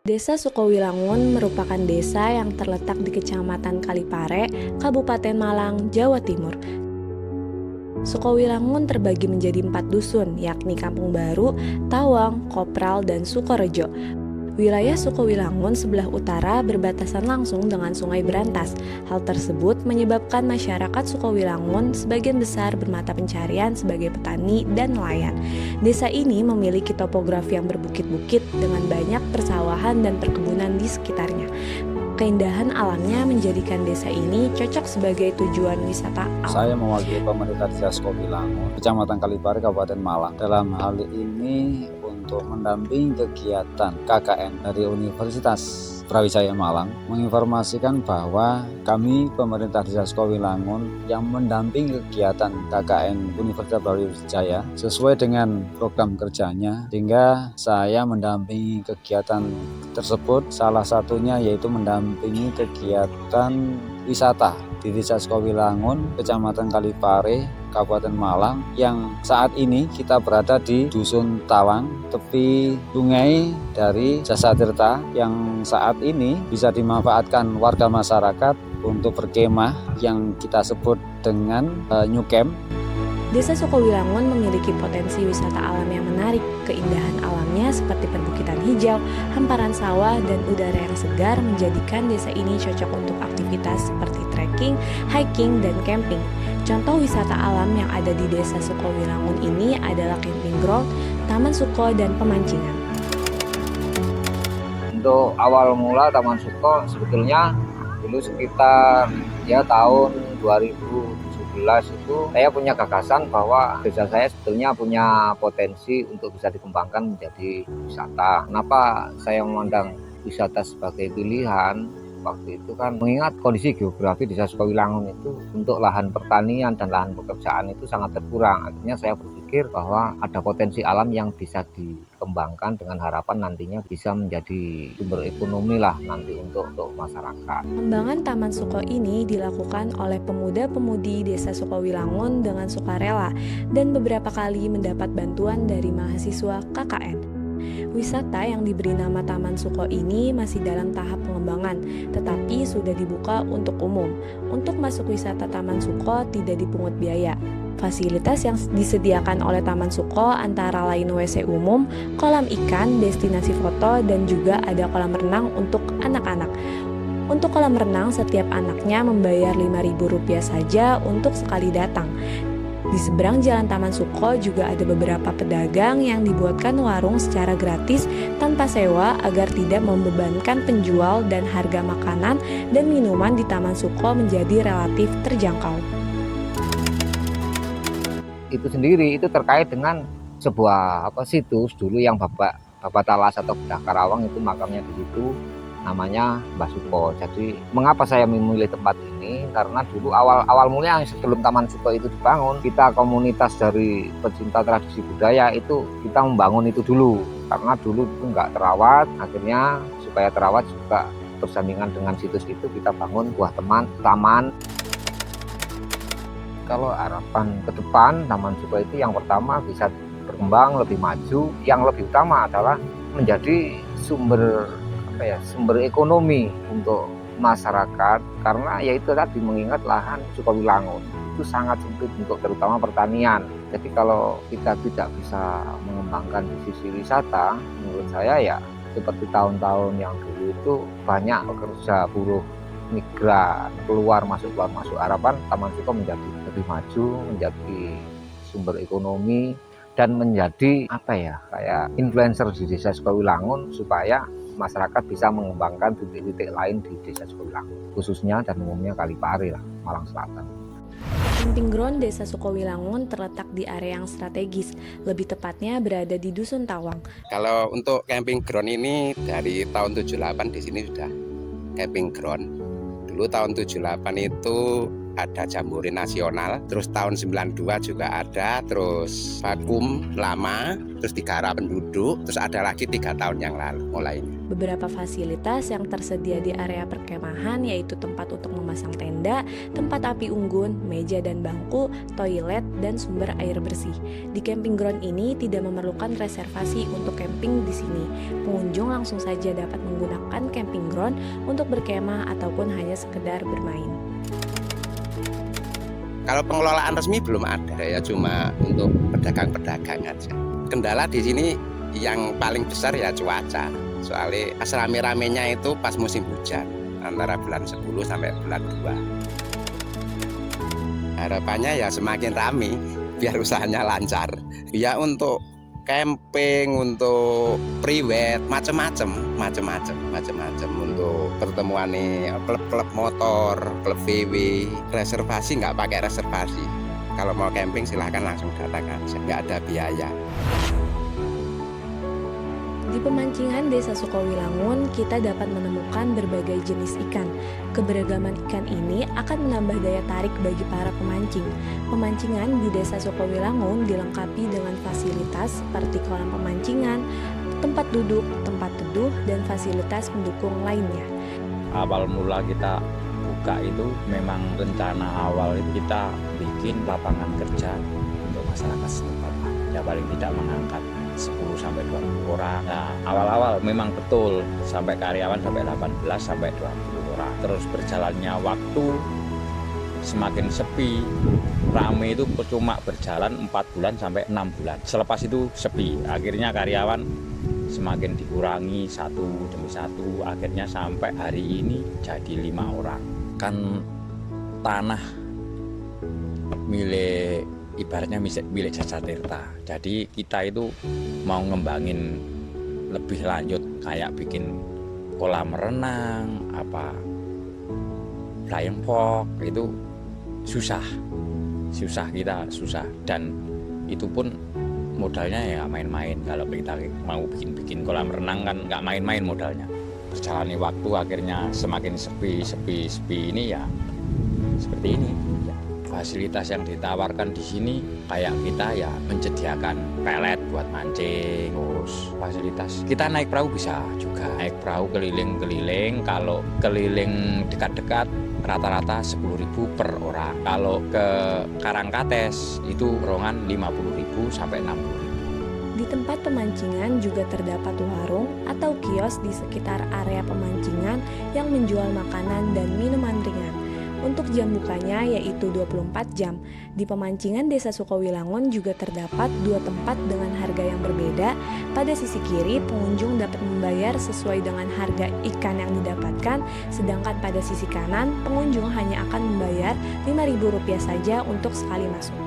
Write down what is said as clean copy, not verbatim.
Desa Sukowilangun merupakan desa yang terletak di Kecamatan Kalipare, Kabupaten Malang, Jawa Timur. Sukowilangun terbagi menjadi 4 dusun, yakni Kampung Baru, Tawang, Kopral, dan Sukorejo. Wilayah Sukowilangun sebelah utara berbatasan langsung dengan Sungai Berantas. Hal tersebut menyebabkan masyarakat Sukowilangun sebagian besar bermata pencarian sebagai petani dan nelayan. Desa ini memiliki topografi yang berbukit-bukit dengan banyak persawahan dan perkebunan di sekitarnya. Keindahan alamnya menjadikan desa ini cocok sebagai tujuan wisata alam. Saya mewakili pemerintah Desa Sukowilangun, Kecamatan Kalipare, Kabupaten Malang. Dalam hal ini untuk mendampingi kegiatan KKN dari Universitas Brawijaya Malang menginformasikan bahwa kami pemerintah Desa Sukowilangun yang mendampingi kegiatan KKN Universitas Brawijaya sesuai dengan program kerjanya, sehingga saya mendampingi kegiatan tersebut. Salah satunya yaitu mendampingi kegiatan wisata di Desa Sukowilangun, Kecamatan Kalipare, Kabupaten Malang, yang saat ini kita berada di Dusun Tawang, tepi sungai dari Jasa Tirta, yang saat ini bisa dimanfaatkan warga masyarakat untuk berkemah yang kita sebut dengan New Camp. Desa Sukowilangun memiliki potensi wisata alam yang menarik. Keindahan alamnya seperti perbukitan hijau, hamparan sawah, dan udara yang segar menjadikan desa ini cocok untuk aktivitas seperti trekking, hiking, dan camping. Contoh wisata alam yang ada di Desa Sukowilangun ini adalah camping ground, taman suko, dan pemancingan. Untuk awal mula Taman Suko sebetulnya dulu sekitar tahun 2017 itu saya punya gagasan bahwa desa saya sebetulnya punya potensi untuk bisa dikembangkan menjadi wisata. Kenapa saya memandang wisata sebagai pilihan? Waktu itu kan mengingat kondisi geografi Desa Sukowilangun itu untuk lahan pertanian dan lahan pekerjaan itu sangat terkurang. Akhirnya saya berpikir bahwa ada potensi alam yang bisa dikembangkan dengan harapan nantinya bisa menjadi sumber ekonomi lah nanti untuk masyarakat. Pengembangan Taman Suko ini dilakukan oleh pemuda-pemudi Desa Sukowilangun dengan sukarela dan beberapa kali mendapat bantuan dari mahasiswa KKN. Wisata yang diberi nama Taman Suko ini masih dalam tahap pengembangan, tetapi sudah dibuka untuk umum. Untuk masuk wisata Taman Suko tidak dipungut biaya. Fasilitas yang disediakan oleh Taman Suko antara lain WC umum, kolam ikan, destinasi foto, dan juga ada kolam renang untuk anak-anak. Untuk kolam renang, setiap anaknya membayar Rp5.000 saja untuk sekali datang. Di seberang jalan Taman Suko juga ada beberapa pedagang yang dibuatkan warung secara gratis tanpa sewa agar tidak membebankan penjual, dan harga makanan dan minuman di Taman Suko menjadi relatif terjangkau. Itu sendiri itu terkait dengan sebuah situs dulu yang Bapak Talas atau Bedah Karawang itu makamnya di situ, namanya Mbah Suko. Jadi mengapa saya memilih tempat ini? Karena dulu awal mulanya sebelum Taman Suko itu dibangun, kita komunitas dari pecinta tradisi budaya itu kita membangun itu dulu. Karena dulu itu nggak terawat, akhirnya supaya terawat juga bersandingan dengan situs itu kita bangun buah taman. Kalau harapan ke depan Taman Suko itu yang pertama bisa berkembang lebih maju, yang lebih utama adalah menjadi sumber ekonomi untuk masyarakat, karena yaitu tadi mengingat lahan Sukowilangun itu sangat sempit untuk terutama pertanian. Jadi kalau kita tidak bisa mengembangkan di sisi wisata, menurut saya ya seperti tahun-tahun yang dulu itu banyak pekerja buruh migran keluar masuk. Harapan Taman Suko menjadi lebih maju, menjadi sumber ekonomi, dan menjadi kayak influencer di Desa Sukowilangun supaya masyarakat bisa mengembangkan titik-titik lain di Desa Sukowilangun, khususnya dan umumnya Kalipare lah, Malang Selatan. Camping ground Desa Sukowilangun terletak di area yang strategis, lebih tepatnya berada di Dusun Tawang. Kalau untuk camping ground ini dari tahun 78 di sini sudah camping ground. Dulu tahun 78 itu ada Jambore Nasional, terus tahun 92 juga ada, terus vakum lama, terus 3 arah penduduk, terus ada lagi 3 tahun yang lalu mulainya. Beberapa fasilitas yang tersedia di area perkemahan yaitu tempat untuk memasang tenda, tempat api unggun, meja dan bangku, toilet, dan sumber air bersih. Di camping ground ini tidak memerlukan reservasi untuk camping di sini. Pengunjung langsung saja dapat menggunakan camping ground untuk berkemah ataupun hanya sekedar bermain. Kalau pengelolaan resmi belum ada ya, cuma untuk pedagang-pedagang aja. Kendala di sini yang paling besar ya cuaca. Soalnya pas rame-ramenya itu pas musim hujan, antara bulan 10 sampai bulan 2. Harapannya ya semakin rame biar usahanya lancar. Ya untuk camping, untuk priwet, macam-macam untuk pertemuan nih klub-klub motor, klub VW, reservasi nggak pakai reservasi. Kalau mau camping silahkan langsung datang aja, nggak ada biaya. Di pemancingan Desa Sukowilangun, kita dapat menemukan berbagai jenis ikan. Keberagaman ikan ini akan menambah daya tarik bagi para pemancing. Pemancingan di Desa Sukowilangun dilengkapi dengan fasilitas seperti kolam pemancingan, tempat duduk, tempat teduh, dan fasilitas pendukung lainnya. Awal mula kita buka itu memang rencana awal itu kita bikin lapangan kerja untuk masyarakat setempat. Ya paling tidak mengangkat 10-20 orang. Nah, awal-awal memang betul sampai karyawan sampai 18-20 orang. Terus berjalannya waktu semakin sepi, rame itu cuma berjalan 4 bulan sampai 6 bulan. Selepas itu sepi. Akhirnya karyawan semakin dikurangi satu demi satu. Akhirnya sampai hari ini jadi 5 orang. Kan tanah milik ibaratnya milik Jasa Tirta. Jadi kita itu mau ngembangin lebih lanjut kayak bikin kolam renang, flying fox itu susah kita dan itu pun modalnya ya main-main. Kalau kita mau bikin kolam renang kan nggak main-main modalnya. Berjalannya waktu akhirnya semakin sepi ini ya seperti ini. Fasilitas yang ditawarkan di sini kayak kita ya menyediakan pelet buat mancing, terus fasilitas kita naik perahu bisa juga, naik perahu keliling-keliling. Kalau keliling dekat-dekat rata-rata 10.000 per orang. Kalau ke Karangkates itu rombongan 50.000 sampai 60.000. Di tempat pemancingan juga terdapat warung atau kios di sekitar area pemancingan yang menjual makanan dan minuman ringan. Untuk jam bukanya yaitu 24 jam. Di pemancingan Desa Sukowilangun juga terdapat 2 tempat dengan harga yang berbeda. Pada sisi kiri, pengunjung dapat membayar sesuai dengan harga ikan yang didapatkan, sedangkan pada sisi kanan, pengunjung hanya akan membayar Rp5.000 saja untuk sekali masuk.